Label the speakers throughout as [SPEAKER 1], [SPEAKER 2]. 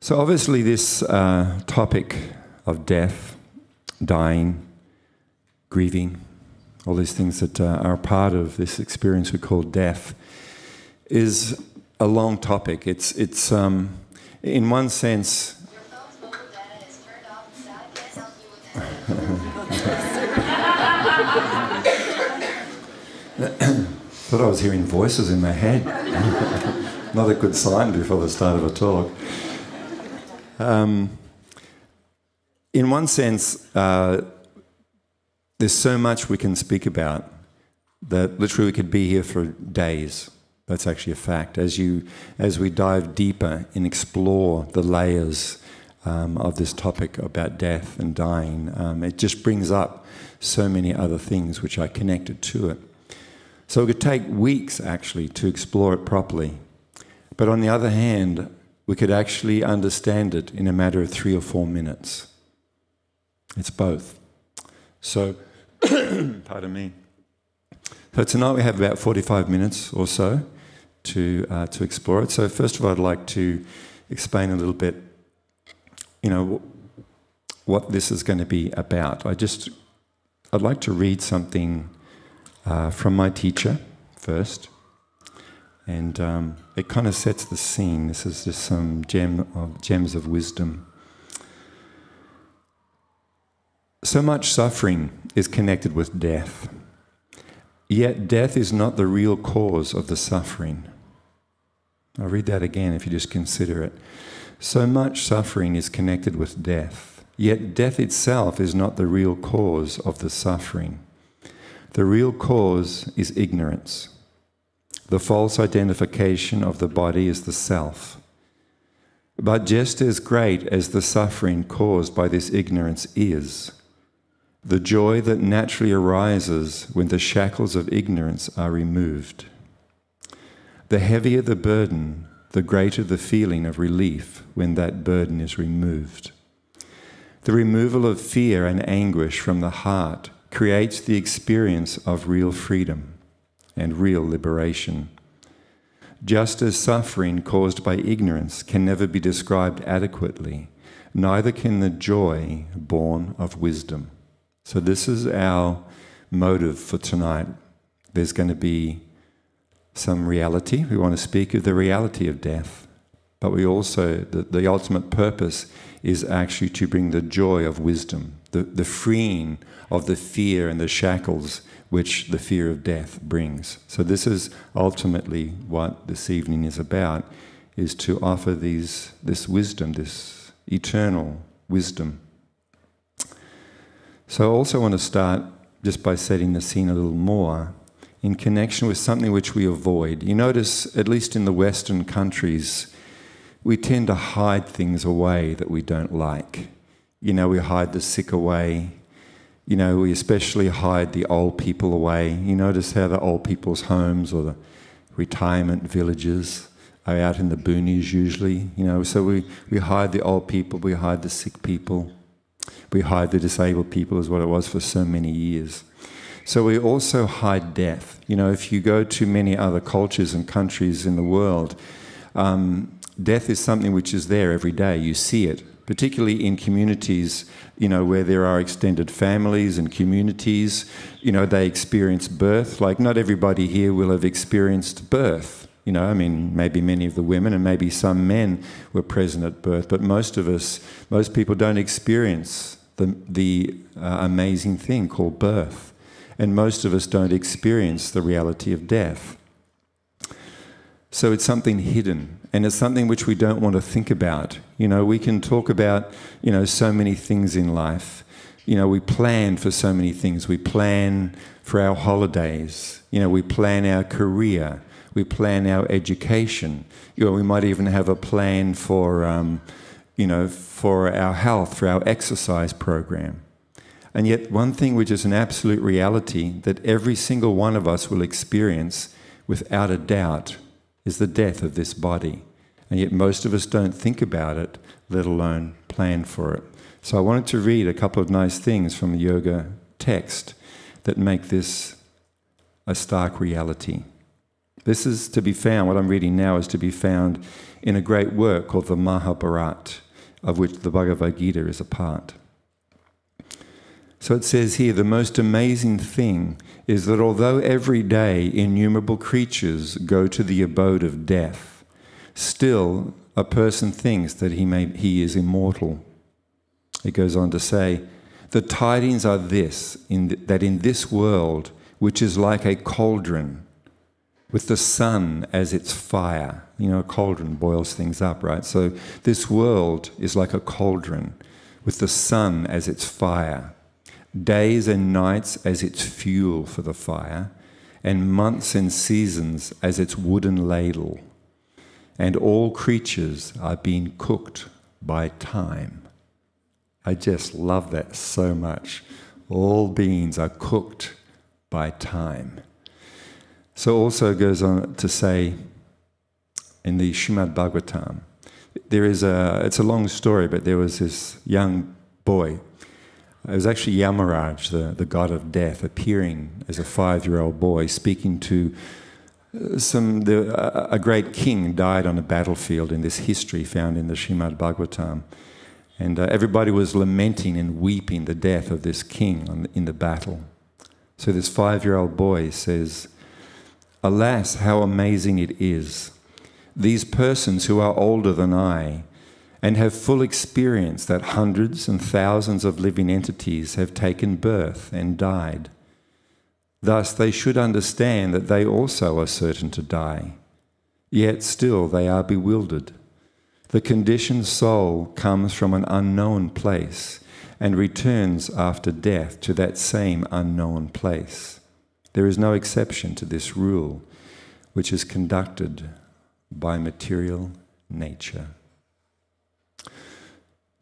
[SPEAKER 1] So obviously this topic of death, dying, grieving, all these things that are part of this experience we call death, is a long topic. It's in one sense...
[SPEAKER 2] Your phone's mobile data is turned off and sound. Can't help you with that.
[SPEAKER 1] Thought I was hearing voices in my head. Not a good sign before the start of a talk. In one sense, there's so much we can speak about that literally we could be here for days. That's actually a fact. As we dive deeper and explore the layers of this topic about death and dying, it just brings up so many other things which are connected to it. So it could take weeks actually to explore it properly. But on the other hand, we could actually understand it in a matter of 3 or 4 minutes. It's both. So, pardon me. So tonight we have about 45 minutes or so to explore it. So first of all, I'd like to explain a little bit, what this is going to be about. I'd like to read something from my teacher first, and it kind of sets the scene. This is just some gems of wisdom. So much suffering is connected with death, yet death is not the real cause of the suffering. I'll read that again if you just consider it. So much suffering is connected with death, yet death itself is not the real cause of the suffering. The real cause is ignorance. The false identification of the body is the self. But just as great as the suffering caused by this ignorance is, the joy that naturally arises when the shackles of ignorance are removed. The heavier the burden, the greater the feeling of relief when that burden is removed. The removal of fear and anguish from the heart creates the experience of real freedom and real liberation. Just as suffering caused by ignorance can never be described adequately, neither can the joy born of wisdom. So this is our motive for tonight. There's going to be some reality. We want to speak of the reality of death, but we also, the ultimate purpose is actually to bring the joy of wisdom, the freeing of the fear and the shackles which the fear of death brings. So this is ultimately what this evening is about, is to offer this wisdom, this eternal wisdom. So I also want to start just by setting the scene a little more in connection with something which we avoid. You notice, at least in the Western countries, we tend to hide things away that we don't like. We hide the sick away. We especially hide the old people away. You notice how the old people's homes or the retirement villages are out in the boonies usually. So we hide the old people, we hide the sick people. We hide the disabled people, is what it was for so many years. So we also hide death. If you go to many other cultures and countries in the world, death is something which is there every day. You see it, particularly in communities, where there are extended families and communities. They experience birth. Like, not everybody here will have experienced birth. Maybe many of the women and maybe some men were present at birth, but most people don't experience the amazing thing called birth. And most of us don't experience the reality of death. So it's something hidden, and it's something which we don't want to think about. We can talk about, so many things in life. We plan for so many things. We plan for our holidays. We plan our career. We plan our education. We might even have a plan for our health, for our exercise program. And yet one thing which is an absolute reality that every single one of us will experience without a doubt is the death of this body. And yet most of us don't think about it, let alone plan for it. So I wanted to read a couple of nice things from the yoga text that make this a stark reality. This is to be found, what I'm reading now is to be found in a great work called the Mahabharata, of which the Bhagavad Gita is a part. So it says here, the most amazing thing is that although every day innumerable creatures go to the abode of death, still a person thinks that he is immortal. It goes on to say, the tidings are this, that in this world, which is like a cauldron, with the sun as its fire. You know, a cauldron boils things up, right? So this world is like a cauldron, with the sun as its fire, days and nights as its fuel for the fire, and months and seasons as its wooden ladle. And all creatures are being cooked by time. I just love that so much. All beings are cooked by time. So also it goes on to say in the Srimad Bhagavatam, it's a long story, but there was this young boy. It was actually Yamaraj, the god of death, appearing as a 5-year-old boy, speaking to a great king died on a battlefield in this history found in the Srimad Bhagavatam. And everybody was lamenting and weeping the death of this king in the battle. So this 5-year-old boy says, alas, how amazing it is. These persons who are older than I and have full experience that hundreds and thousands of living entities have taken birth and died. Thus they should understand that they also are certain to die. Yet still they are bewildered. The conditioned soul comes from an unknown place and returns after death to that same unknown place. There is no exception to this rule, which is conducted by material nature.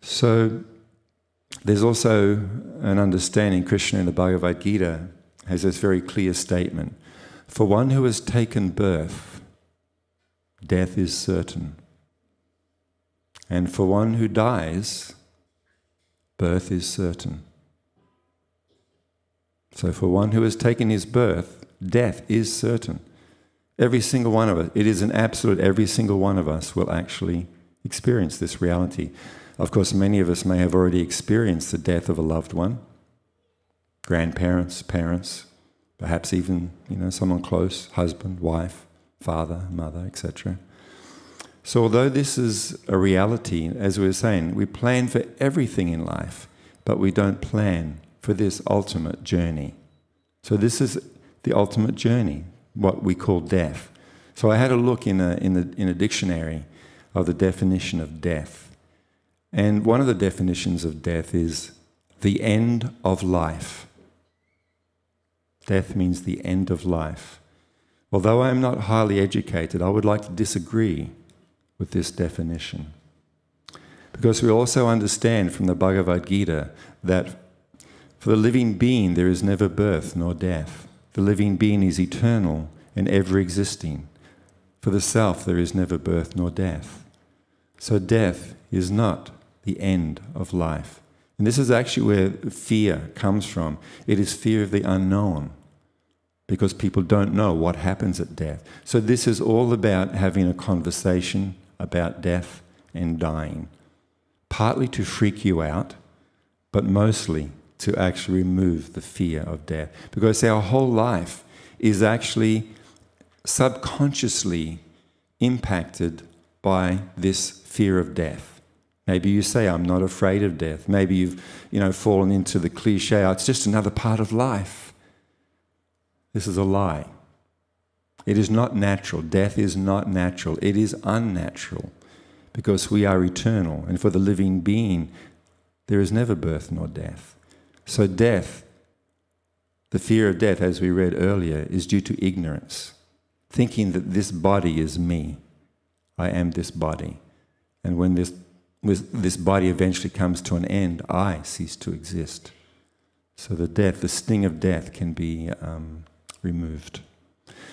[SPEAKER 1] So there's also an understanding, Krishna in the Bhagavad Gita has this very clear statement. For one who has taken birth, death is certain. And for one who dies, birth is certain. So for one who has taken his birth, death is certain. Every single one of us, it is an absolute, every single one of us will actually experience this reality. Of course, many of us may have already experienced the death of a loved one, grandparents, parents, perhaps even, someone close, husband, wife, father, mother, etc. So although this is a reality, as we were saying, we plan for everything in life, but we don't plan for this ultimate journey. So this is the ultimate journey, what we call death. So I had a look in a dictionary of the definition of death. And one of the definitions of death is the end of life. Death means the end of life. Although I am not highly educated, I would like to disagree with this definition. Because we also understand from the Bhagavad Gita that for the living being there is never birth nor death. The living being is eternal and ever existing. For the self there is never birth nor death. So death is not the end of life. And this is actually where fear comes from. It is fear of the unknown, because people don't know what happens at death. So this is all about having a conversation about death and dying, partly to freak you out, but mostly to actually remove the fear of death. Because our whole life is actually subconsciously impacted by this fear of death. Maybe you say, I'm not afraid of death. Maybe you've fallen into the cliche, it's just another part of life. This is a lie. It is not natural. Death is not natural. It is unnatural, because we are eternal. And for the living being, there is never birth nor death. So death, the fear of death, as we read earlier, is due to ignorance, thinking that this body is me. I am this body. And when this body eventually comes to an end, I cease to exist. So the sting of death can be removed.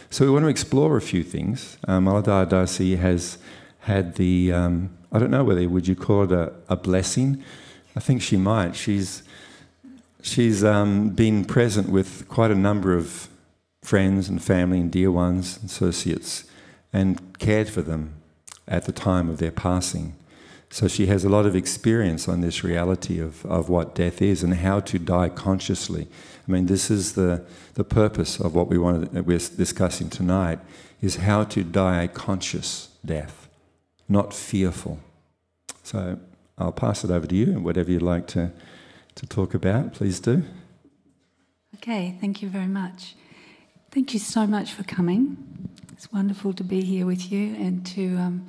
[SPEAKER 1] So we want to explore a few things. Maladhar Dasi has had the, I don't know would you call it a blessing? I think she might. She's been present with quite a number of friends and family and dear ones, associates, and cared for them at the time of their passing. So she has a lot of experience on this reality of what death is and how to die consciously. I mean, this is the purpose of what we're discussing tonight, is how to die a conscious death, not fearful. So I'll pass it over to you, and whatever you'd like to talk about, please do.
[SPEAKER 3] Okay, thank you very much. Thank you so much for coming. It's wonderful to be here with you and to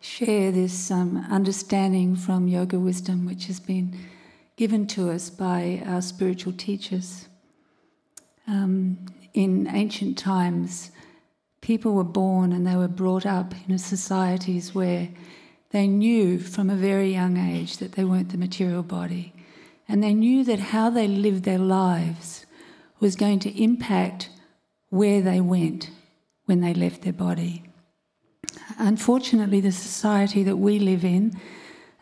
[SPEAKER 3] share this understanding from yoga wisdom which has been given to us by our spiritual teachers. In ancient times, people were born and they were brought up in societies where they knew from a very young age that they weren't the material body, and they knew that how they lived their lives was going to impact where they went when they left their body. Unfortunately, the society that we live in,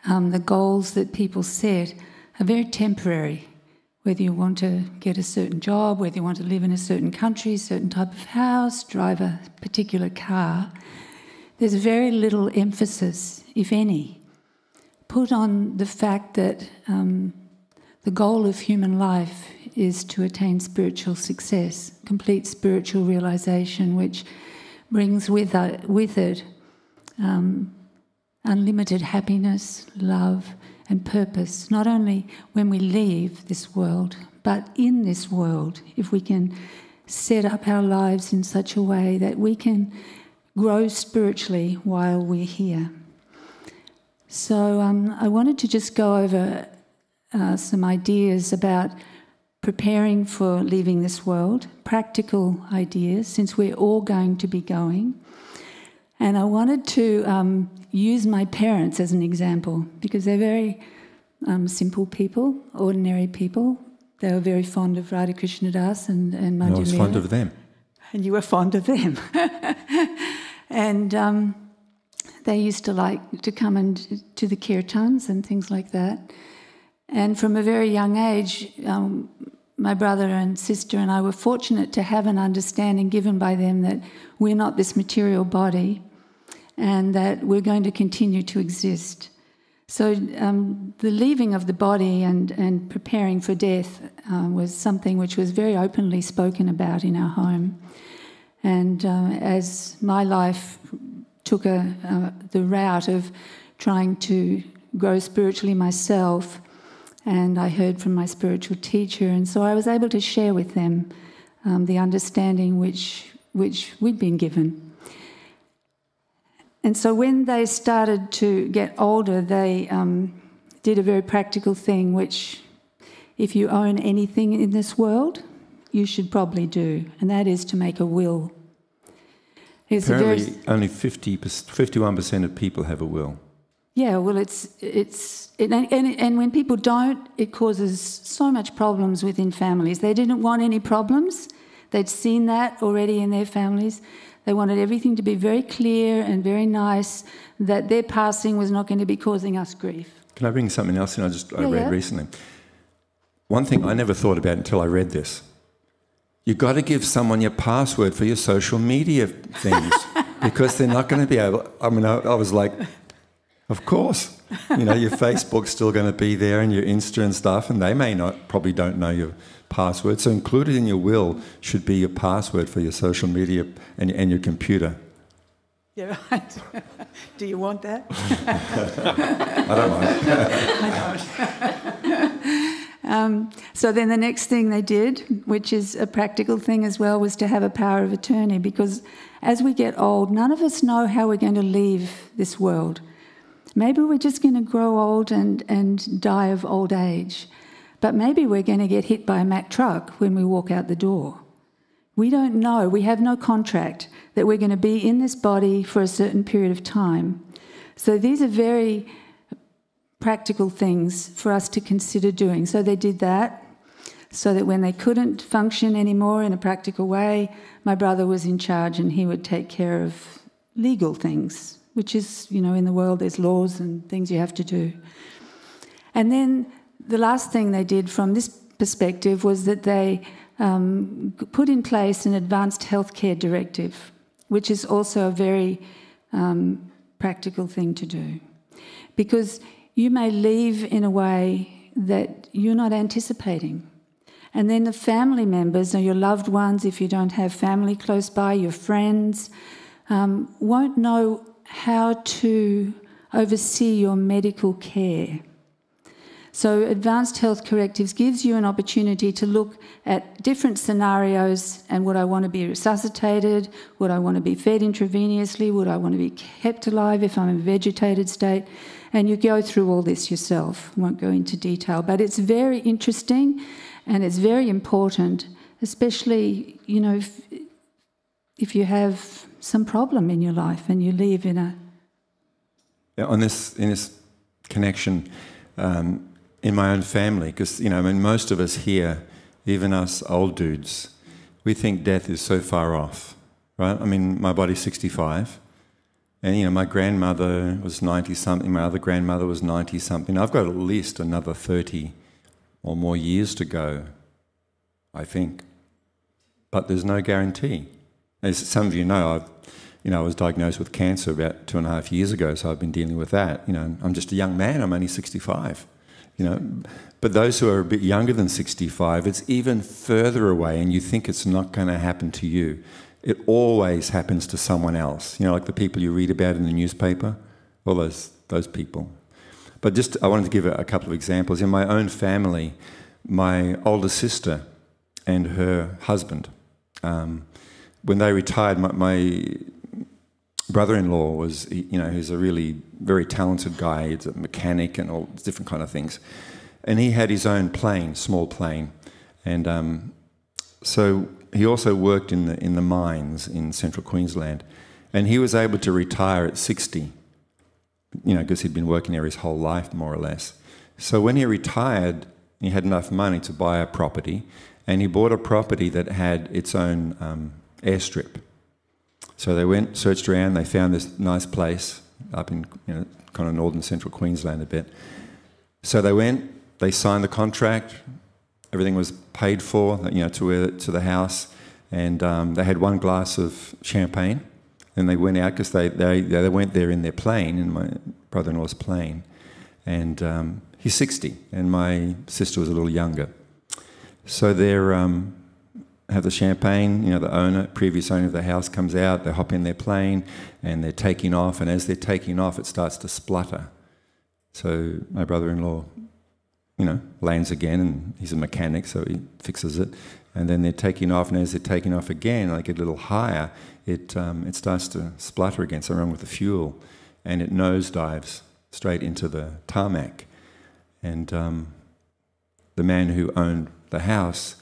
[SPEAKER 3] the goals that people set are very temporary. Whether you want to get a certain job, whether you want to live in a certain country, a certain type of house, drive a particular car, there's very little emphasis, if any, put on the fact that the goal of human life is to attain spiritual success, complete spiritual realization, which brings with it unlimited happiness, love, and purpose, not only when we leave this world, but in this world, if we can set up our lives in such a way that we can grow spiritually while we're here. So I wanted to just go over some ideas about preparing for leaving this world, practical ideas, since we're all going to be going. And I wanted to use my parents as an example, because they're very simple people, ordinary people. They were very fond of Radha Krishna Dasi and Manjulila.
[SPEAKER 1] I was fond of them.
[SPEAKER 3] And you were fond of them. And they used to like to come to the kirtans and things like that. And from a very young age, my brother and sister and I were fortunate to have an understanding given by them that we're not this material body and that we're going to continue to exist. So the leaving of the body and preparing for death was something which was very openly spoken about in our home. And as my life took the route of trying to grow spiritually myself, and I heard from my spiritual teacher, and so I was able to share with them the understanding which we'd been given. And so when they started to get older, they did a very practical thing, which if you own anything in this world, you should probably do, and that is to make a will.
[SPEAKER 1] Apparently, only 51% of people have a will.
[SPEAKER 3] Yeah, well, and when people don't, it causes so much problems within families. They didn't want any problems. They'd seen that already in their families. They wanted everything to be very clear and very nice, that their passing was not going to be causing us grief.
[SPEAKER 1] Can I bring something else in I read recently? One thing I never thought about until I read this. You've got to give someone your password for your social media things because they're not going to be able... I mean, I was like... Of course, your Facebook's still going to be there and your Insta and stuff, and they probably don't know your password. So included in your will should be your password for your social media and your computer.
[SPEAKER 3] Yeah, right. Do you want that?
[SPEAKER 1] I don't mind.
[SPEAKER 3] So then the next thing they did, which is a practical thing as well, was to have a power of attorney, because as we get old, none of us know how we're going to leave this world. Maybe we're just going to grow old and die of old age. But maybe we're going to get hit by a Mack truck when we walk out the door. We don't know. We have no contract that we're going to be in this body for a certain period of time. So these are very practical things for us to consider doing. So they did that, so that when they couldn't function anymore in a practical way, my brother was in charge and he would take care of legal things, which is, in the world there's laws and things you have to do. And then the last thing they did from this perspective was that they put in place an advanced healthcare directive, which is also a very practical thing to do. Because you may leave in a way that you're not anticipating. And then the family members, or your loved ones, if you don't have family close by, your friends, won't know how to oversee your medical care. So advanced health correctives gives you an opportunity to look at different scenarios and would I want to be resuscitated? Would I want to be fed intravenously? Would I want to be kept alive if I'm in a vegetated state? And you go through all this yourself. I won't go into detail, but it's very interesting and it's very important, especially, you know, if you have some problem in your life and you live in a...
[SPEAKER 1] Yeah, in this connection, in my own family, because, you know, I mean, most of us here, even us old dudes, we think death is so far off, right? I mean, my body's 65, and, you know, my grandmother was 90-something, my other grandmother was 90-something. I've got at least another 30 or more years to go, I think. But there's no guarantee. As some of you know, I was diagnosed with cancer about 2.5 years ago, so I've been dealing with that. You know, I'm just a young man, I'm only 65. You know, but those who are a bit younger than 65, it's even further away and you think it's not going to happen to you. It always happens to someone else. You know, like the people you read about in the newspaper, all those people. But just, I wanted to give a couple of examples. In my own family, my older sister and her husband, when they retired, my brother-in-law was, you know, he's a really very talented guy. He's a mechanic and all different kind of things. And he had his own plane, small plane. And so he also worked in the mines in central Queensland. And he was able to retire at 60, you know, because he'd been working there his whole life, more or less. So when he retired, he had enough money to buy a property. And he bought a property that had its own airstrip. So they went, searched around, they found this nice place up in, you know, kind of northern central Queensland a bit. So they went, they signed the contract, everything was paid for, you know, to the house, and they had one glass of champagne, and they went out because they went there in their plane, in my brother-in-law's plane, and he's 60, and my sister was a little younger. So they're have the champagne, you know, the previous owner of the house comes out, they hop in their plane and they're taking off, and as they're taking off it starts to splutter. So my brother-in-law, you know, lands again, and he's a mechanic so he fixes it, and then they're taking off, and as they're taking off again, they get a little higher, it starts to splutter again, something wrong with the fuel, and it nosedives straight into the tarmac. And the man who owned the house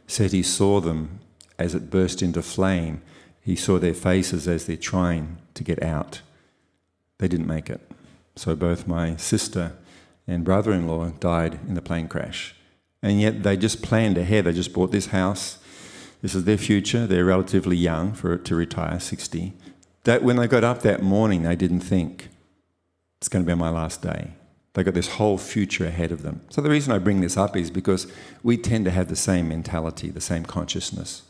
[SPEAKER 1] said he saw them as it burst into flame. He saw their faces as they're trying to get out. They didn't make it. So both my sister and brother-in-law died in the plane crash. And yet they just planned ahead. They just bought this house. This is their future. They're relatively young for it to retire, 60. That when they got up that morning, they didn't think, it's going to be my last day. They got this whole future ahead of them. So the reason I bring this up is because we tend to have the same mentality, the same consciousness.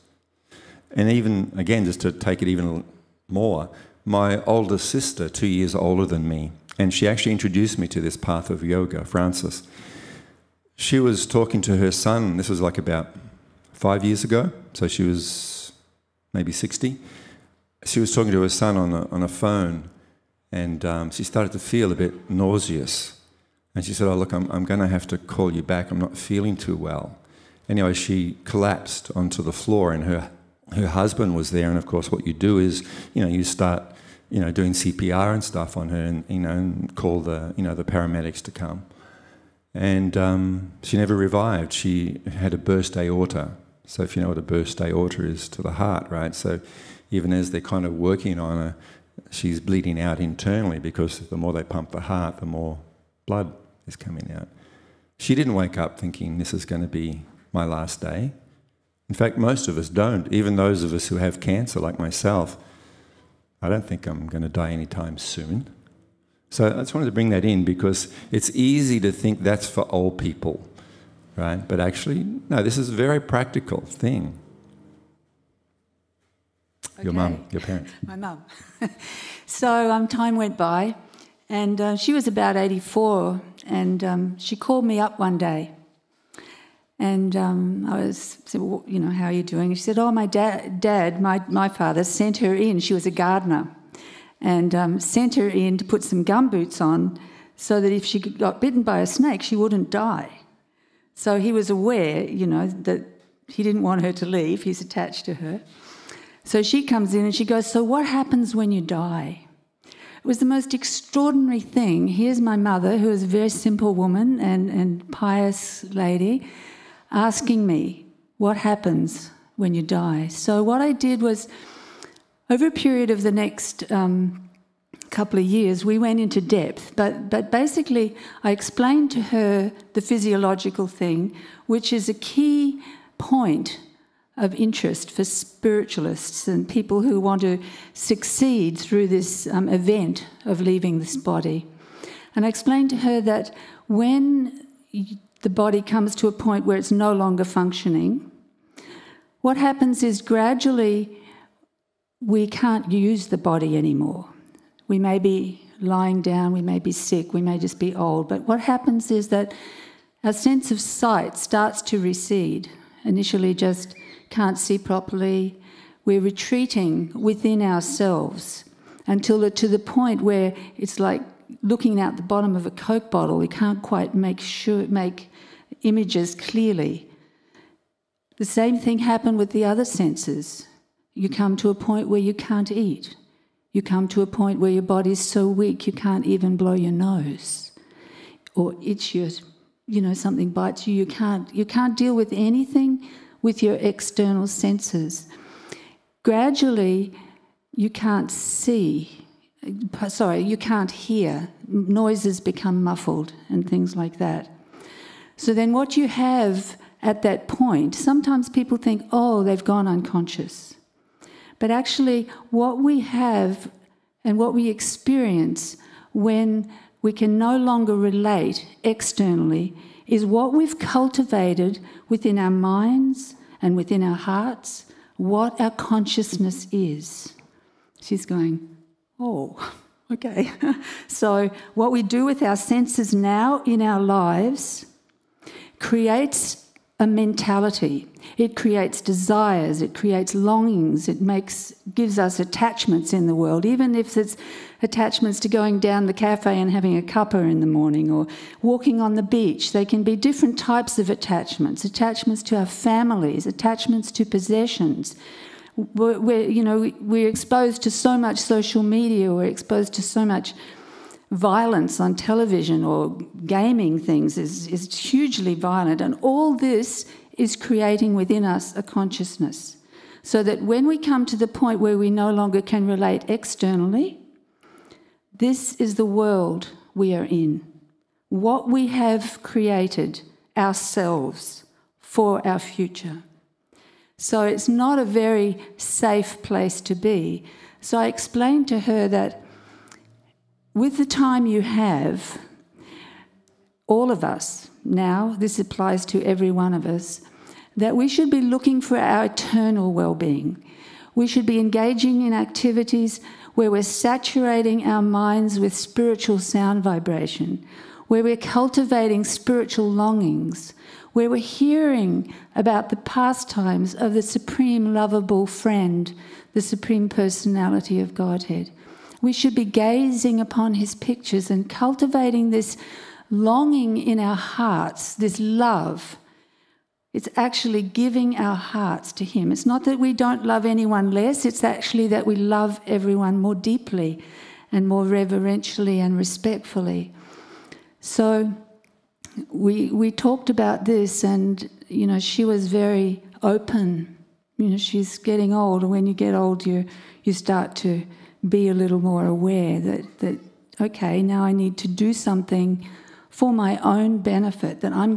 [SPEAKER 1] And even, again, just to take it even more, my older sister, 2 years older than me, and she actually introduced me to this path of yoga, Frances. She was talking to her son, this was like about 5 years ago, so she was maybe 60. She was talking to her son on a phone, and she started to feel a bit nauseous. And she said, oh, look, I'm going to have to call you back. I'm not feeling too well. Anyway, she collapsed onto the floor, and her husband was there. And, of course, what you do is, you know, you start, you know, doing CPR and stuff on her, and, you know, and call the, you know, the paramedics to come. And she never revived. She had a burst aorta. So if you know what a burst aorta is to the heart, right? So even as they're kind of working on her, she's bleeding out internally, because the more they pump the heart, the more blood is coming out. She didn't wake up thinking this is going to be my last day. In fact, most of us don't. Even those of us who have cancer, like myself, I don't think I'm going to die anytime soon. So I just wanted to bring that in, because it's easy to think that's for old people, right? But actually, no, this is a very practical thing. Your mum, your parents.
[SPEAKER 3] My mum. So time went by, and she was about 84, and she called me up one day. And I said, well, you know, how are you doing? She said, oh, my dad, my father, sent her in. She was a gardener, and sent her in to put some gumboots on so that if she got bitten by a snake, she wouldn't die. So he was aware, you know, that he didn't want her to leave. He's attached to her. So she comes in and she goes, so what happens when you die? It was the most extraordinary thing. Here's my mother, who is a very simple woman and pious lady, asking me, what happens when you die? So what I did was, over a period of the next couple of years, we went into depth. But basically, I explained to her the physiological thing, which is a key point of interest for spiritualists and people who want to succeed through this event of leaving this body. And I explained to her that when the body comes to a point where it's no longer functioning, what happens is gradually we can't use the body anymore. We may be lying down, we may be sick, we may just be old, but what happens is that our sense of sight starts to recede. Initially just can't see properly. We're retreating within ourselves until to the point where it's like looking out the bottom of a Coke bottle. We can't quite make images clearly. The same thing happened with the other senses. You come to a point where you can't eat. You come to a point where your body's so weak you can't even blow your nose or itch your, you know, something bites you. You can't deal with anything with your external senses. Gradually, you can't you can't hear. Noises become muffled and things like that. So then what you have at that point, sometimes people think, oh, they've gone unconscious. But actually, what we have and what we experience when we can no longer relate externally is what we've cultivated within our minds and within our hearts, what our consciousness is. She's going, oh, okay. So what we do with our senses now in our lives creates a mentality. It creates desires, it creates longings, it gives us attachments in the world, even if it's attachments to going down the cafe and having a cuppa in the morning or walking on the beach. They can be different types of attachments to our families, attachments to possessions. We're exposed to so much social media, we're exposed to so much violence on television, or gaming things is hugely violent, and all this is creating within us a consciousness, so that when we come to the point where we no longer can relate externally, this is the world we are in, what we have created ourselves for our future. So it's not a very safe place to be. So I explained to her that with the time you have, all of us, now this applies to every one of us, that we should be looking for our eternal well-being. We should be engaging in activities where we're saturating our minds with spiritual sound vibration, where we're cultivating spiritual longings, where we're hearing about the pastimes of the supreme lovable friend, the supreme personality of Godhead. We should be gazing upon his pictures and cultivating this longing in our hearts, this love. It's actually giving our hearts to him. It's not that we don't love anyone less, it's actually that we love everyone more deeply and more reverentially and respectfully. So we talked about this, and, you know, she was very open. You know, she's getting old, and when you get old, you start to be a little more aware that okay, now I need to do something for my own benefit, that I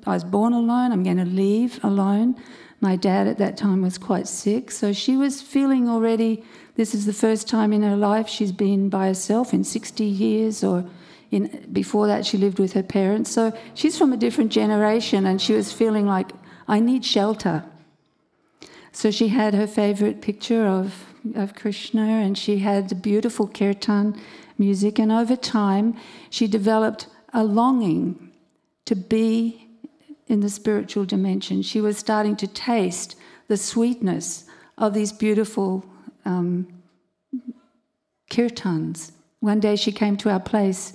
[SPEAKER 3] was born alone, I'm going to leave alone. My dad at that time was quite sick, so she was feeling already, this is the first time in her life she's been by herself in 60 years or before that she lived with her parents. So she's from a different generation, and she was feeling like, I need shelter. So she had her favourite picture of Krishna, and she had the beautiful kirtan music, and over time she developed a longing to be in the spiritual dimension. She was starting to taste the sweetness of these beautiful kirtans. One day she came to our place,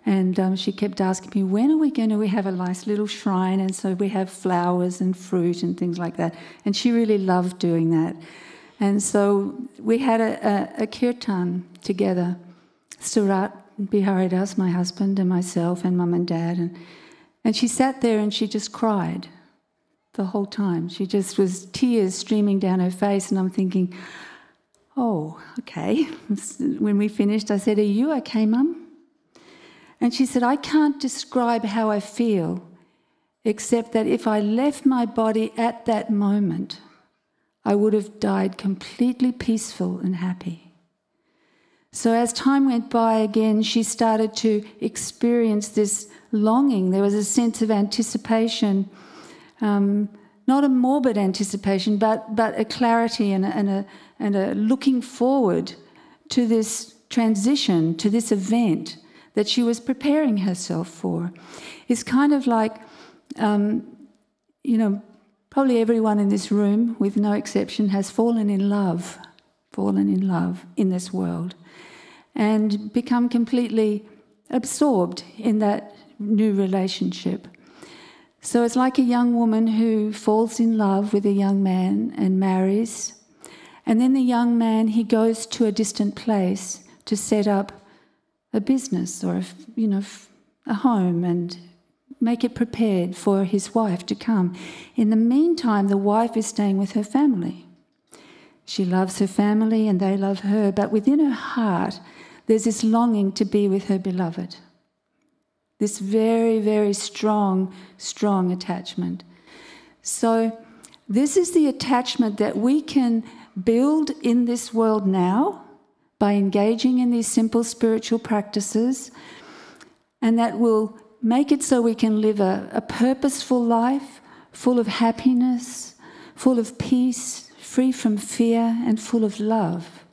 [SPEAKER 3] and she kept asking me, when are we going to have a nice little shrine? And so we have flowers and fruit and things like that. And she really loved doing that. And so we had a kirtan together. Surat Biharidas, my husband, and myself, and Mum and Dad. And she sat there and she just cried the whole time. She just was tears streaming down her face, and I'm thinking, oh, okay. When we finished, I said, are you okay, Mum? And she said, I can't describe how I feel, except that if I left my body at that moment, I would have died completely peaceful and happy. So as time went by again, she started to experience this longing. There was a sense of anticipation, not a morbid anticipation, but a clarity and a looking forward to this transition, to this event that she was preparing herself for. It's kind of like, probably everyone in this room, with no exception, has fallen in love in this world and become completely absorbed in that new relationship. So it's like a young woman who falls in love with a young man and marries, and then the young man, he goes to a distant place to set up a business or a home and make it prepared for his wife to come. In the meantime, the wife is staying with her family. She loves her family and they love her, but within her heart there's this longing to be with her beloved. This very, very strong attachment. So this is the attachment that we can build in this world now by engaging in these simple spiritual practices, and that will make it so we can live a purposeful life, full of happiness, full of peace, free from fear, and full of love.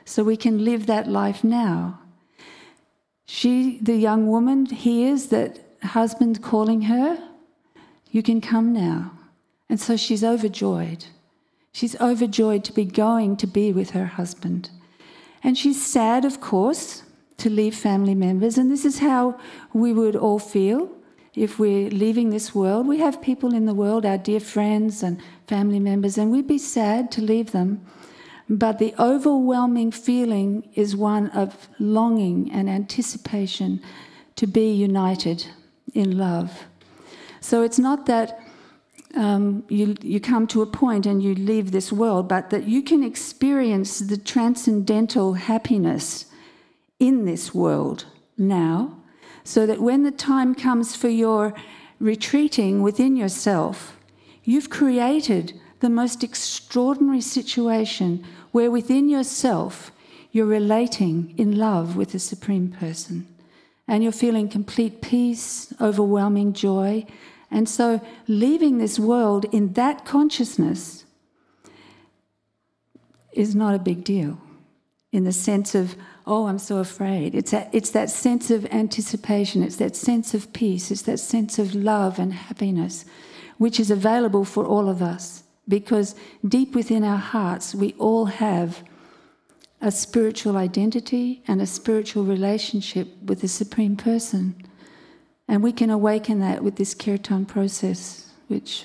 [SPEAKER 3] So we can live that life now. She, the young woman, hears that husband calling her, you can come now. And so she's overjoyed. She's overjoyed to be going to be with her husband. And she's sad, of course, to leave family members. And this is how we would all feel if we're leaving this world. We have people in the world, our dear friends and family members, and we'd be sad to leave them. But the overwhelming feeling is one of longing and anticipation to be united in love. So it's not that you come to a point and you leave this world, but that you can experience the transcendental happiness in this world now, so that when the time comes for your retreating within yourself, you've created the most extraordinary situation where within yourself you're relating in love with the Supreme Person, and you're feeling complete peace, overwhelming joy. And so leaving this world in that consciousness is not a big deal in the sense of, oh, I'm so afraid. It's that sense of anticipation, it's that sense of peace, it's that sense of love and happiness, which is available for all of us, because deep within our hearts we all have a spiritual identity and a spiritual relationship with the Supreme Person. And we can awaken that with this kirtan process, which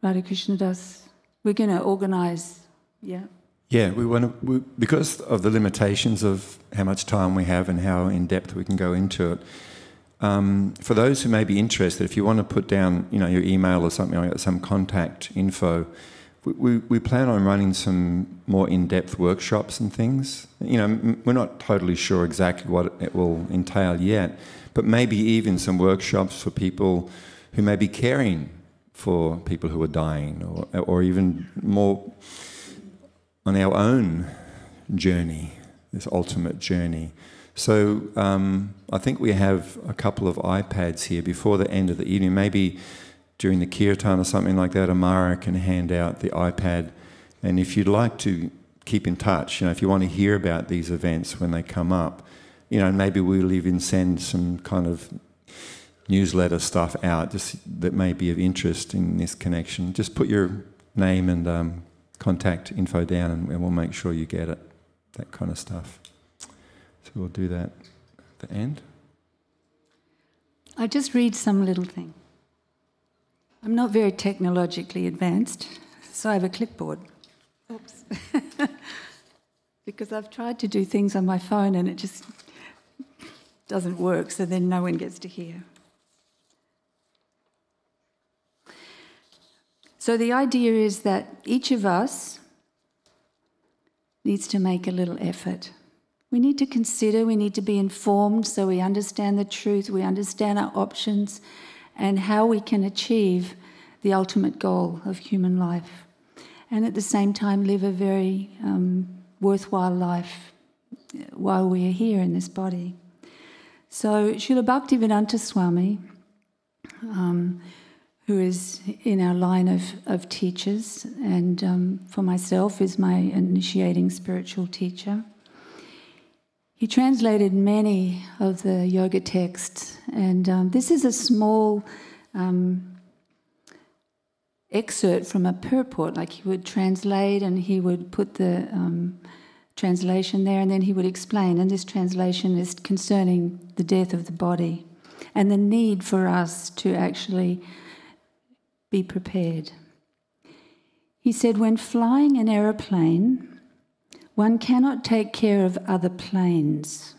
[SPEAKER 3] Radha Krishna does. We're going to organise, yeah.
[SPEAKER 1] Yeah, because of the limitations of how much time we have and how in depth we can go into it. For those who may be interested, if you want to put down, your email or something like that, some contact info, we plan on running some more in-depth workshops and things. We're not totally sure exactly what it will entail yet, but maybe even some workshops for people who may be caring for people who are dying, or even more on our own journey, this ultimate journey. So I think we have a couple of iPads here before the end of the evening. Maybe during the kirtan or something like that, Amara can hand out the iPad. And if you'd like to keep in touch, if you want to hear about these events when they come up, maybe we'll even send some kind of newsletter stuff out just that may be of interest in this connection. Just put your name and contact info down and we'll make sure you get it, that kind of stuff. So we'll do that at the end.
[SPEAKER 3] I just read some little thing. I'm not very technologically advanced, so I have a clipboard. Oops. Because I've tried to do things on my phone and it just doesn't work, so then no one gets to hear. So the idea is that each of us needs to make a little effort. We need to consider, we need to be informed so we understand the truth, we understand our options and how we can achieve the ultimate goal of human life. And at the same time live a very worthwhile life while we are here in this body. So Srila Bhaktivedanta Swami, who is in our line of teachers and for myself is my initiating spiritual teacher, he translated many of the yoga texts, and this is a small excerpt from a purport. Like he would translate and he would put the translation there and then he would explain, and this translation is concerning the death of the body and the need for us to actually be prepared. He said, when flying an aeroplane, one cannot take care of other planes.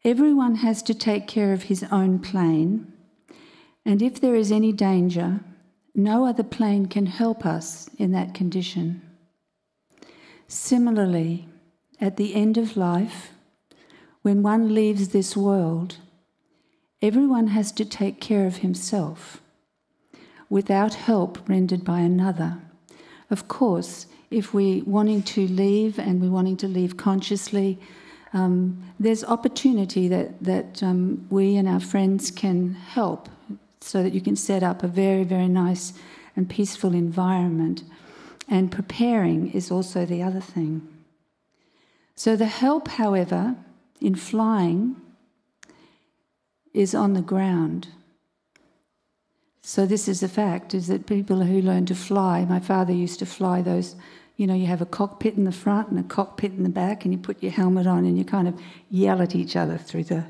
[SPEAKER 3] Everyone has to take care of his own plane, and if there is any danger, no other plane can help us in that condition. Similarly, at the end of life, when one leaves this world, everyone has to take care of himself, without help rendered by another. Of course, if we're wanting to leave and we're wanting to leave consciously, there's opportunity that we and our friends can help so that you can set up a very, very nice and peaceful environment. And preparing is also the other thing. So the help, however, in flying is on the ground. So this is a fact, is that people who learn to fly, my father used to fly those, you have a cockpit in the front and a cockpit in the back, and you put your helmet on and you kind of yell at each other through the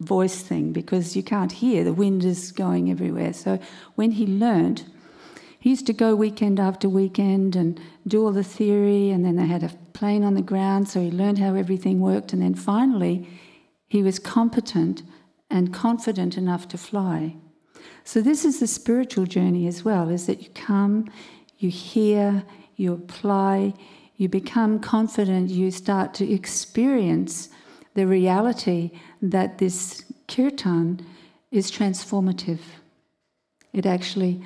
[SPEAKER 3] voice thing because you can't hear, the wind is going everywhere. So when he learned, he used to go weekend after weekend and do all the theory, and then they had a plane on the ground, so he learned how everything worked, and then finally he was competent and confident enough to fly. So this is the spiritual journey as well, is that you come, you hear, you apply, you become confident, you start to experience the reality that this kirtan is transformative. It actually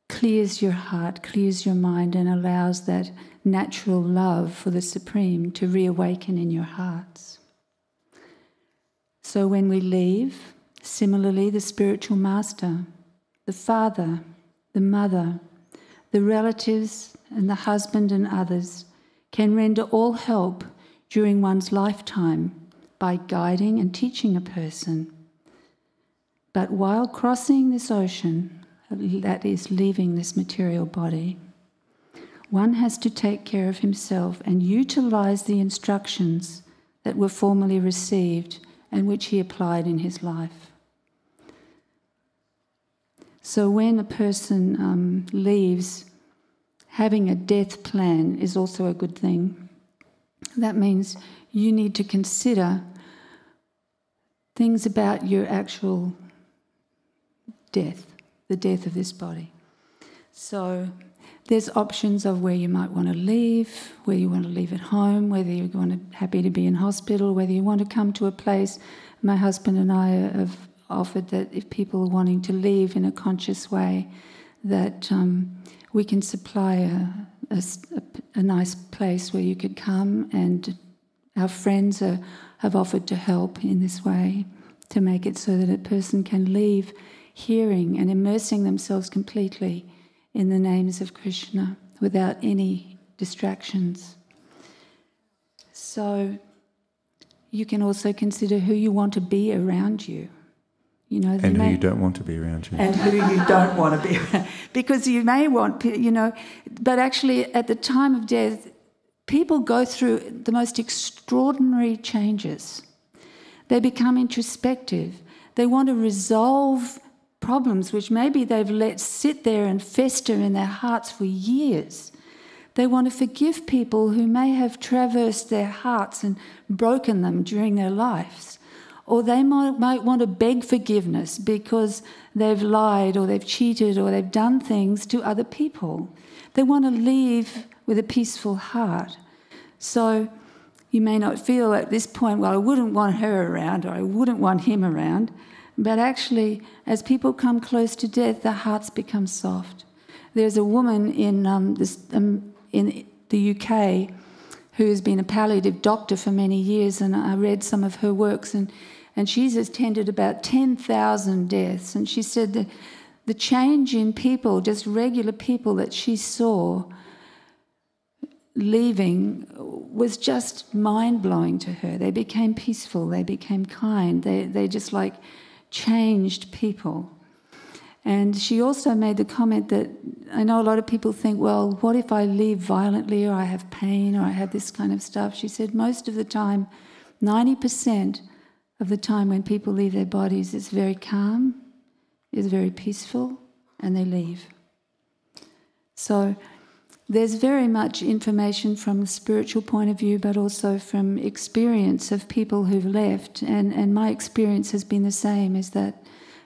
[SPEAKER 3] clears your heart, clears your mind, and allows that natural love for the Supreme to reawaken in your hearts. So when we leave, similarly, the spiritual master, the father, the mother, the relatives and the husband and others can render all help during one's lifetime by guiding and teaching a person. But while crossing this ocean, that is leaving this material body, one has to take care of himself and utilize the instructions that were formerly received and which he applied in his life. So when a person leaves, having a death plan is also a good thing. That means you need to consider things about your actual death, the death of this body. So there's options of where you might want to leave, where you want to leave at home, whether you're happy to be in hospital, whether you want to come to a place. My husband and I have offered that if people are wanting to leave in a conscious way, that we can supply a nice place where you could come and Our friends have offered to help in this way to make it so that a person can leave hearing and immersing themselves completely in the names of Krishna without any distractions. So you can also consider who you want to be around you. You know,
[SPEAKER 1] and who you don't want to be around you.
[SPEAKER 3] And who you don't want to be around. Because you may want, but actually at the time of death, people go through the most extraordinary changes. They become introspective. They want to resolve problems which maybe they've let sit there and fester in their hearts for years. They want to forgive people who may have traversed their hearts and broken them during their lives. Or they might want to beg forgiveness because they've lied or they've cheated or they've done things to other people. They want to leave with a peaceful heart. So you may not feel at this point, well, I wouldn't want her around or I wouldn't want him around. But actually, as people come close to death, their hearts become soft. There's a woman in the UK who has been a palliative doctor for many years, and I read some of her works, and she's attended about 10,000 deaths. And she said that the change in people, just regular people that she saw leaving, was just mind-blowing to her. They became peaceful, they became kind, they just like changed people. And she also made the comment that I know a lot of people think, well, what if I leave violently or I have pain or I have this kind of stuff? She said most of the time, 90% of the time when people leave their bodies, it's very calm, it's very peaceful, and they leave. So there's very much information from a spiritual point of view, but also from experience of people who've left. And my experience has been the same, is that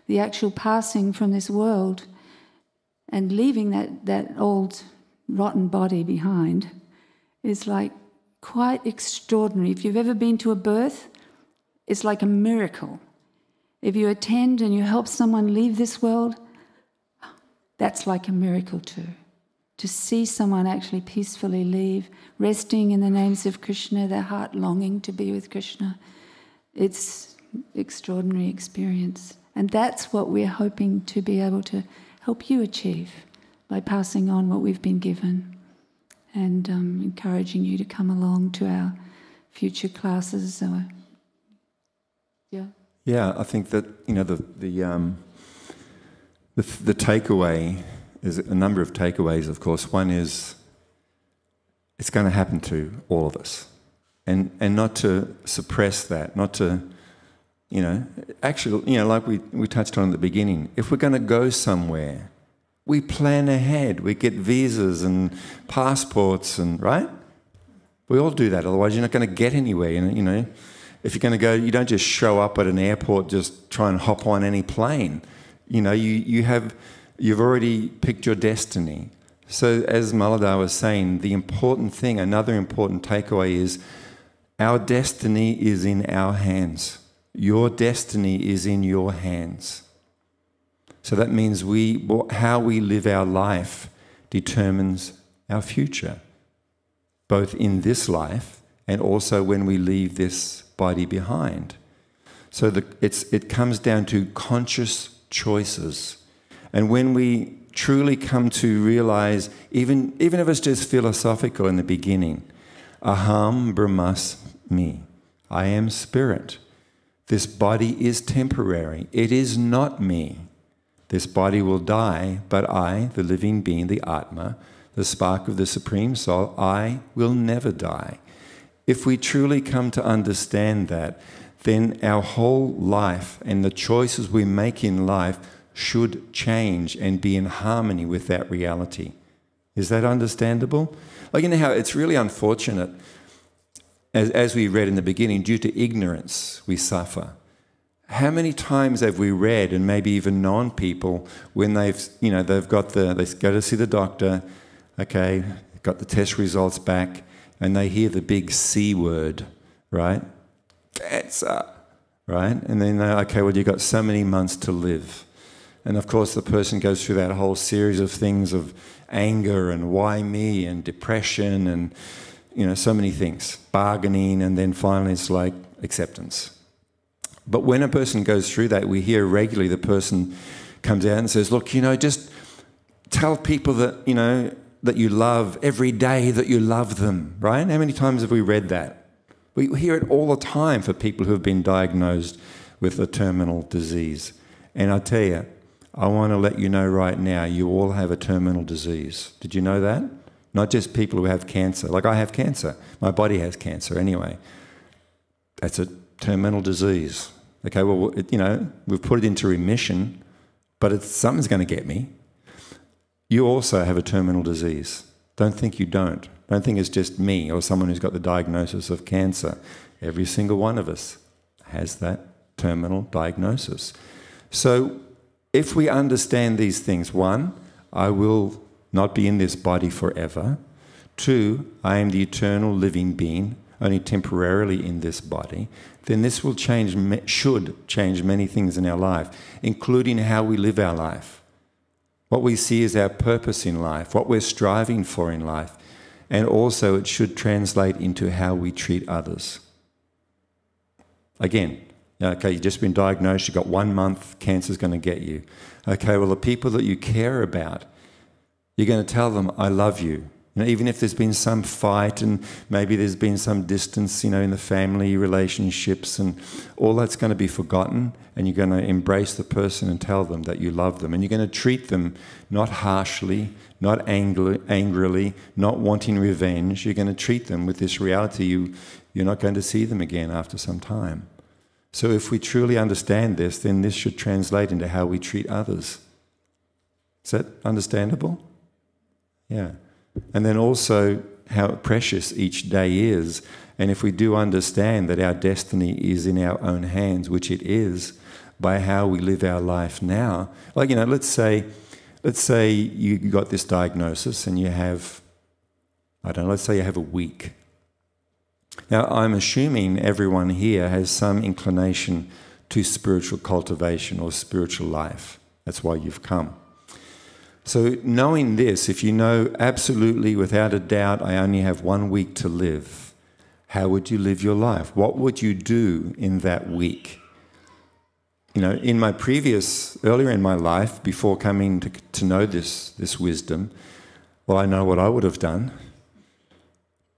[SPEAKER 3] the actual passing from this world and leaving that old rotten body behind is like quite extraordinary. If you've ever been to a birth, it's like a miracle. If you attend and you help someone leave this world, that's like a miracle too. To see someone actually peacefully leave, resting in the names of Krishna, their heart longing to be with Krishna, it's extraordinary experience. And that's what we're hoping to be able to help you achieve by passing on what we've been given and encouraging you to come along to our future classes.
[SPEAKER 1] Yeah, I think that the takeaway is a number of takeaways. Of course, one is it's going to happen to all of us, and not to suppress that, not to. Actually, like we touched on at the beginning, if we're going to go somewhere, we plan ahead. We get visas and passports, and right? We all do that. Otherwise, you're not going to get anywhere. If you're going to go, you don't just show up at an airport, just try and hop on any plane. You've already picked your destiny. So, as Maladhar was saying, another important takeaway is our destiny is in our hands. Your destiny is in your hands. So that means how we live our life determines our future, both in this life and also when we leave this body behind. So it comes down to conscious choices. And when we truly come to realize, even if it's just philosophical in the beginning, aham brahmasmi, I am spirit. This body is temporary. It is not me. This body will die, but I, the living being, the Atma, the spark of the Supreme Soul, I will never die. If we truly come to understand that, then our whole life and the choices we make in life should change and be in harmony with that reality. Is that understandable? How it's really unfortunate. As we read in the beginning, due to ignorance, we suffer. How many times have we read and maybe even known people when they go to see the doctor, okay, got the test results back, and they hear the big C word, right? Cancer, right? And then you've got so many months to live. And of course the person goes through that whole series of things of anger and why me and depression and so many things, bargaining, and then finally it's like acceptance. But when a person goes through that, we hear regularly the person comes out and says, look, just tell people that, that you love every day, that you love them, right? How many times have we read that? We hear it all the time for people who have been diagnosed with a terminal disease. And I tell you, I want to let you know right now, you all have a terminal disease. Did you know that? Not just people who have cancer. Like I have cancer. My body has cancer anyway. That's a terminal disease. Okay, well, we've put it into remission, but something's going to get me. You also have a terminal disease. Don't think you don't. Don't think it's just me or someone who's got the diagnosis of cancer. Every single one of us has that terminal diagnosis. So if we understand these things, 1, I will not be in this body forever. 2, I am the eternal living being, only temporarily in this body. Then this will should change many things in our life, including how we live our life. What we see is our purpose in life, what we're striving for in life. And also it should translate into how we treat others. Again, okay, you've just been diagnosed, you've got 1 month, cancer's going to get you. Okay, well, the people that you care about, you're going to tell them, I love you. Even if there's been some fight and maybe there's been some distance, in the family relationships, and all that's going to be forgotten, and you're going to embrace the person and tell them that you love them. And you're going to treat them not harshly, not angrily, not wanting revenge. You're going to treat them with this reality you're not going to see them again after some time. So if we truly understand this, then this should translate into how we treat others. Is that understandable? Yeah. And then also how precious each day is. And if we do understand that our destiny is in our own hands, which it is, by how we live our life now. Like, let's say you got this diagnosis and you have, let's say you have a week. Now, I'm assuming everyone here has some inclination to spiritual cultivation or spiritual life. That's why you've come. So knowing this, if you know absolutely without a doubt, I only have 1 week to live, how would you live your life? What would you do in that week? In my earlier in my life, before coming to know this wisdom, well, I know what I would have done.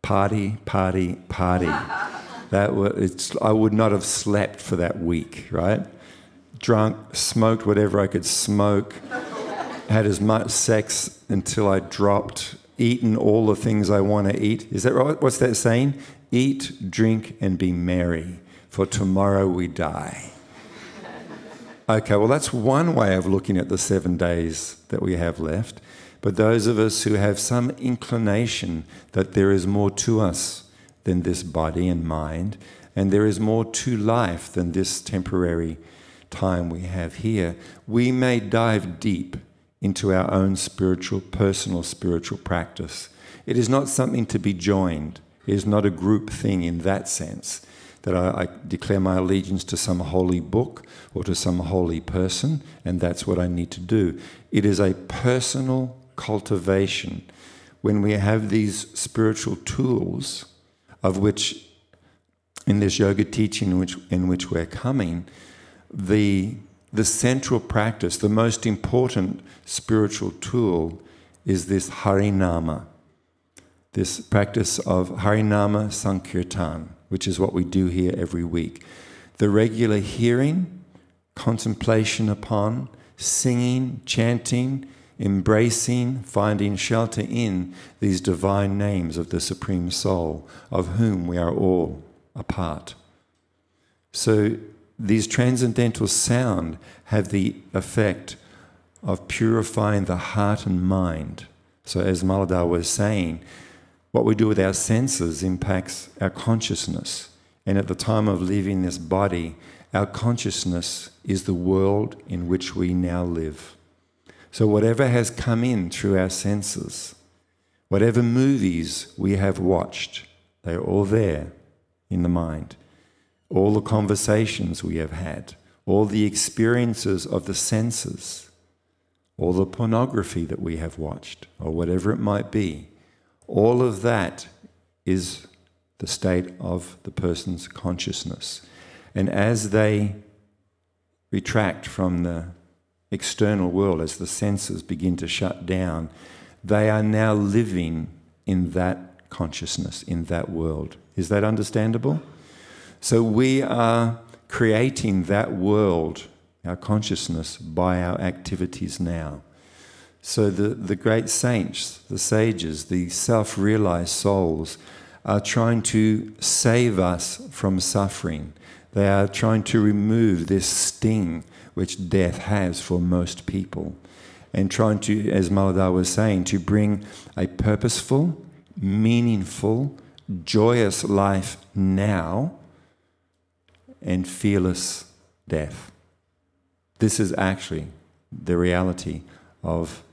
[SPEAKER 1] Party, party, party. I would not have slept for that week, right? Drunk, smoked whatever I could smoke, had as much sex until I dropped, eaten all the things I want to eat. Is that right? What's that saying? Eat, drink, and be merry, for tomorrow we die. Okay, well, that's one way of looking at the 7 days that we have left. But those of us who have some inclination that there is more to us than this body and mind, and there is more to life than this temporary time we have here, we may dive deep into our own personal spiritual practice. It is not something to be joined. It is not a group thing in that sense, that I declare my allegiance to some holy book or to some holy person, and that's what I need to do. It is a personal cultivation. When we have these spiritual tools, of which, in this yoga teaching in which we're coming, the central practice, the most important spiritual tool is this Harinama, this practice of Harinama Sankirtan, which is what we do here every week. The regular hearing, contemplation upon, singing, chanting, embracing, finding shelter in these divine names of the Supreme Soul, of whom we are all a part. So these transcendental sound have the effect of purifying the heart and mind. So as Maladhar was saying, what we do with our senses impacts our consciousness. And at the time of leaving this body, our consciousness is the world in which we now live. So whatever has come in through our senses, whatever movies we have watched, they're all there in the mind. All the conversations we have had, all the experiences of the senses, all the pornography that we have watched, or whatever it might be, all of that is the state of the person's consciousness. And as they retract from the external world, as the senses begin to shut down, they are now living in that consciousness, in that world. Is that understandable? So we are creating that world, our consciousness, by our activities now. So the great saints, the sages, the self-realized souls are trying to save us from suffering. They are trying to remove this sting which death has for most people, and trying to, as Maladhar was saying, to bring a purposeful, meaningful, joyous life now and fearless death. This is actually the reality of...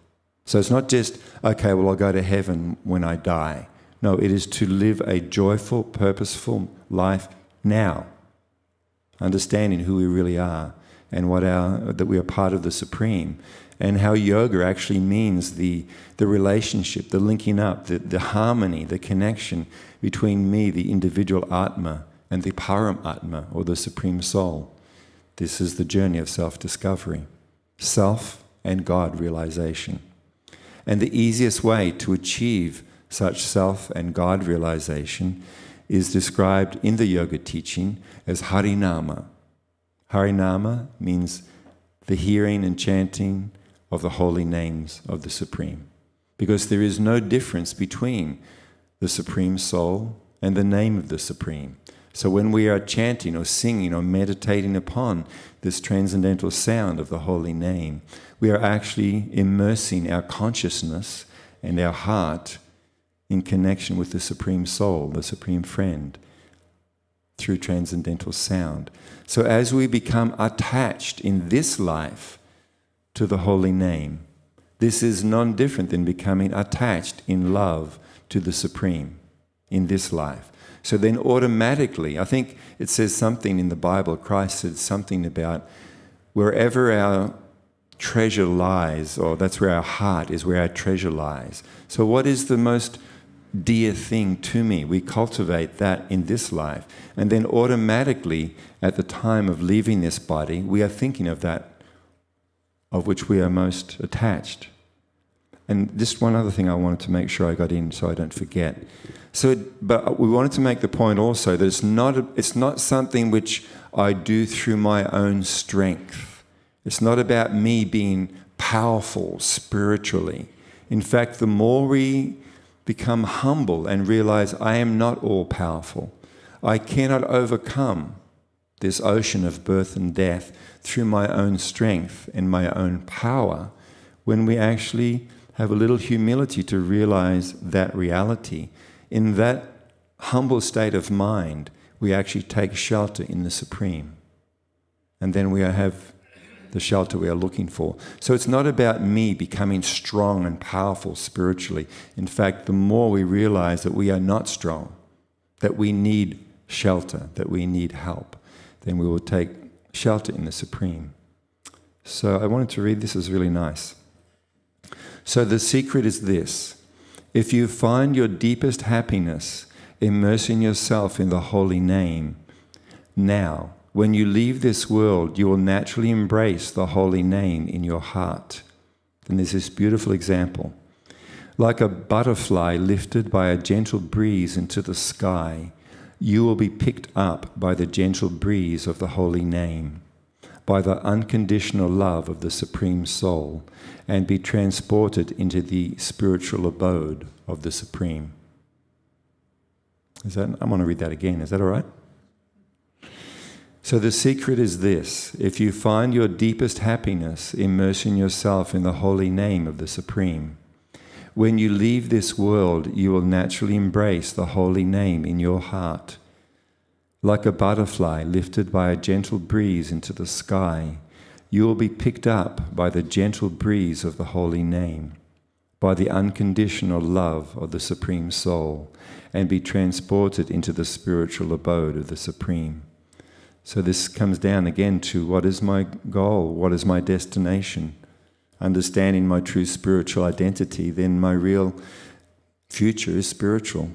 [SPEAKER 1] So it's not just, okay, well, I'll go to heaven when I die. No, it is to live a joyful, purposeful life now, understanding who we really are and that we are part of the Supreme, and how yoga actually means the relationship, the linking up, the harmony, the connection between me, the individual Atma, and the Param Atma, or the Supreme Soul. This is the journey of self-discovery, self and God realization. And the easiest way to achieve such self and God realization is described in the yoga teaching as Harinama. Harinama means the hearing and chanting of the holy names of the Supreme, because there is no difference between the Supreme Soul and the name of the Supreme. So when we are chanting or singing or meditating upon this transcendental sound of the holy name, we are actually immersing our consciousness and our heart in connection with the Supreme Soul, the Supreme Friend, through transcendental sound. So as we become attached in this life to the holy name, this is non-different than becoming attached in love to the Supreme in this life. So then automatically, I think it says something in the Bible, Christ said something about wherever our treasure lies, or that's where our heart is, where our treasure lies. So what is the most dear thing to me? We cultivate that in this life. And then automatically, at the time of leaving this body, we are thinking of that of which we are most attached. And just one other thing I wanted to make sure I got in so I don't forget. But we wanted to make the point also that it's not something which I do through my own strength. It's not about me being powerful spiritually. In fact, the more we become humble and realize I am not all powerful, I cannot overcome this ocean of birth and death through my own strength and my own power, when we actually have a little humility to realize that reality, in that humble state of mind, we actually take shelter in the Supreme. And then we have the shelter we are looking for. So it's not about me becoming strong and powerful spiritually. In fact, the more we realize that we are not strong, that we need shelter, that we need help, then we will take shelter in the Supreme. So I wanted to read this, is really nice. So the secret is this: if you find your deepest happiness immersing yourself in the holy name, now, when you leave this world, you will naturally embrace the holy name in your heart. Then there's this beautiful example. Like a butterfly lifted by a gentle breeze into the sky, you will be picked up by the gentle breeze of the holy name, by the unconditional love of the Supreme Soul, and be transported into the spiritual abode of the Supreme. I'm going to read that again. Is that all right? So the secret is this: if you find your deepest happiness immersing yourself in the holy name of the Supreme, when you leave this world, you will naturally embrace the holy name in your heart. Like a butterfly lifted by a gentle breeze into the sky, you will be picked up by the gentle breeze of the holy name, by the unconditional love of the Supreme Soul, and be transported into the spiritual abode of the Supreme. So this comes down again to what is my goal, what is my destination. Understanding my true spiritual identity, then my real future is spiritual.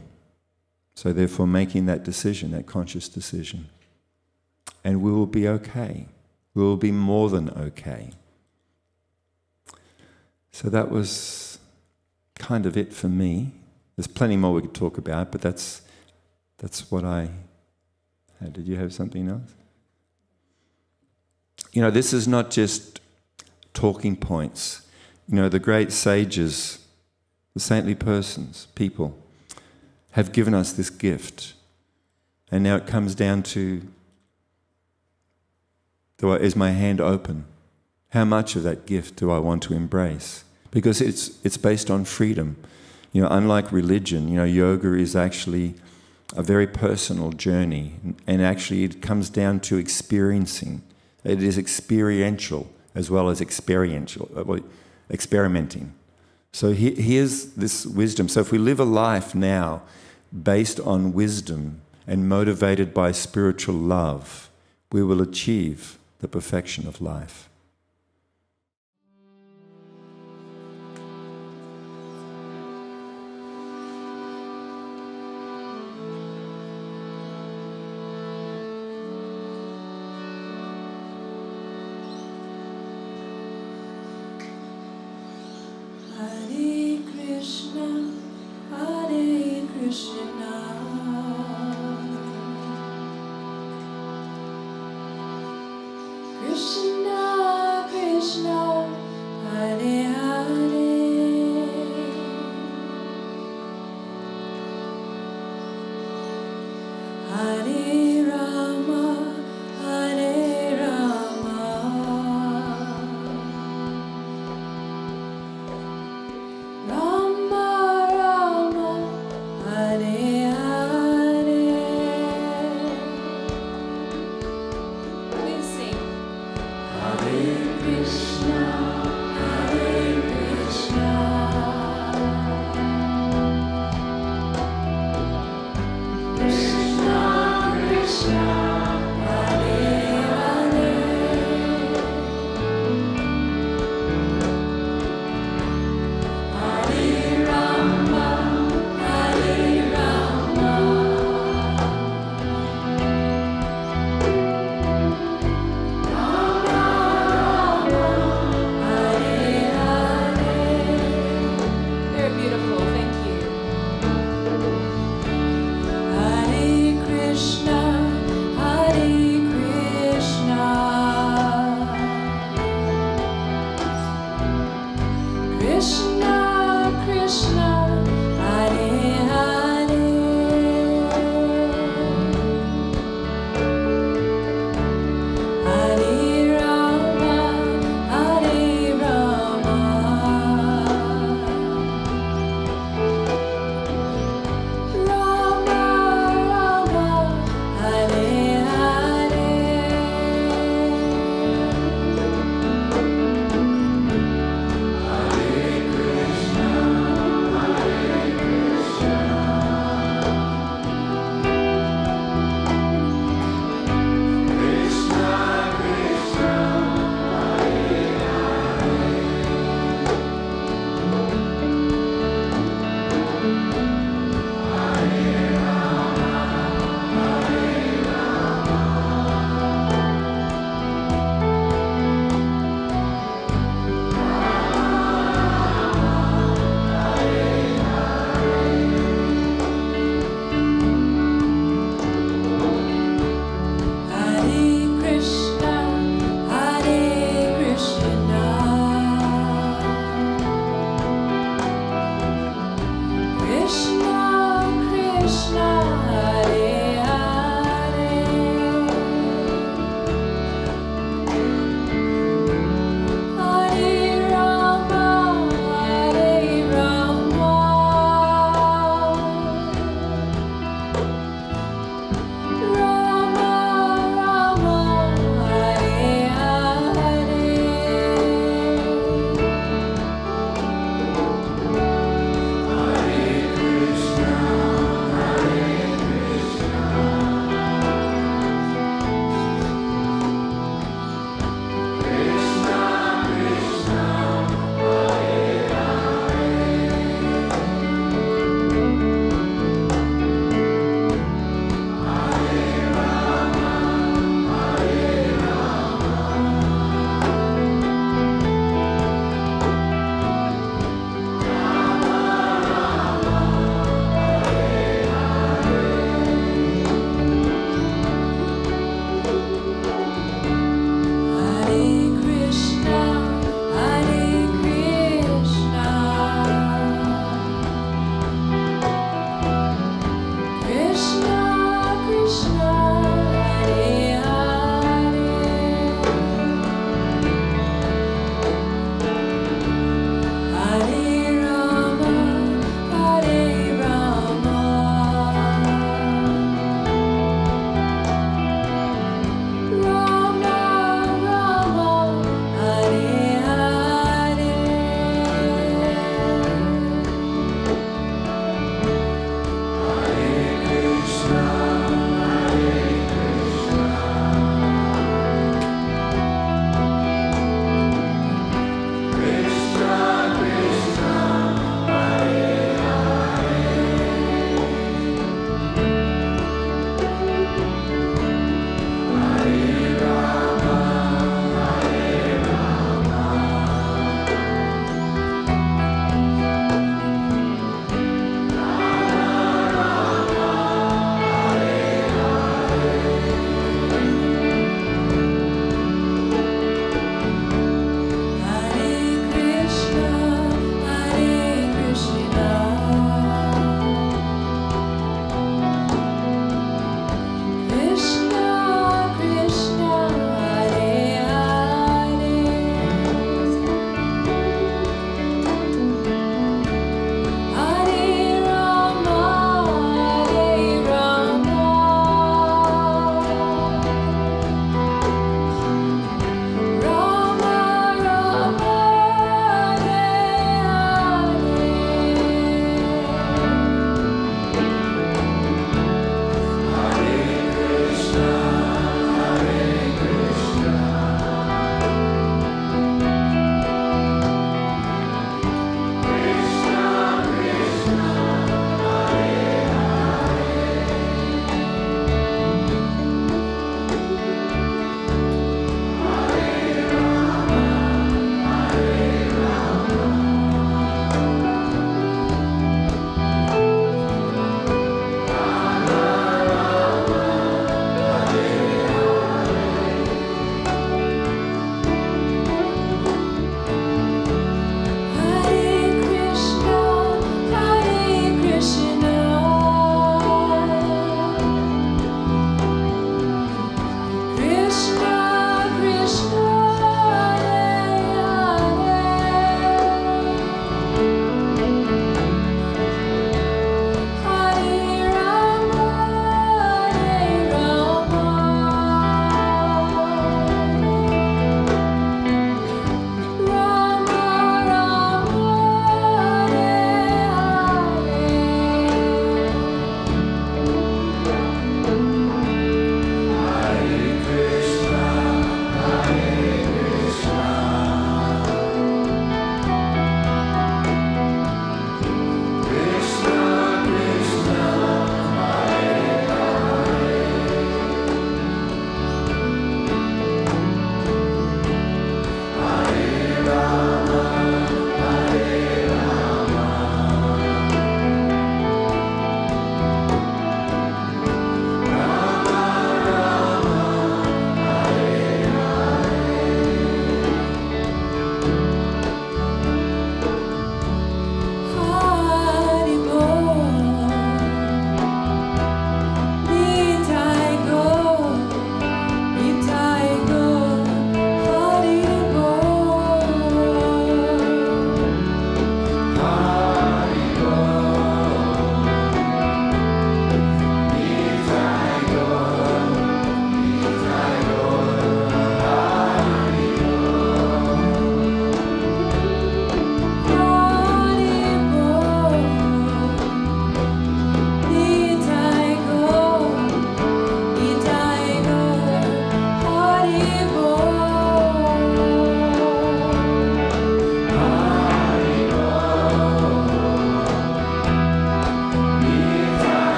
[SPEAKER 1] So therefore making that decision, that conscious decision. And we will be okay. We will be more than okay. So that was kind of it for me. There's plenty more we could talk about, but that's what I had. Did you have something else? You know, this is not just talking points. You know, the great sages, the saintly persons, people, have given us this gift. And now it comes down to, is my hand open? How much of that gift do I want to embrace? Because it's based on freedom. You know, unlike religion, you know, yoga is actually a very personal journey, and actually it comes down to experiencing. It is experiential as well as experimenting. So here's this wisdom. So if we live a life now based on wisdom and motivated by spiritual love, we will achieve the perfection of life.
[SPEAKER 3] Hare Krishna, Hare Krishna, Krishna Krishna, Hare Hare, Hare Rama, Hare Rama, Rama Rama, Hare Hare. Please sing. Hare Krishna, Hare Krishna, Krishna Krishna, Hare Hare, Hare Rama, Hare Rama, very beautiful, thank you. Hare Krishna, Hare Krishna, Krishna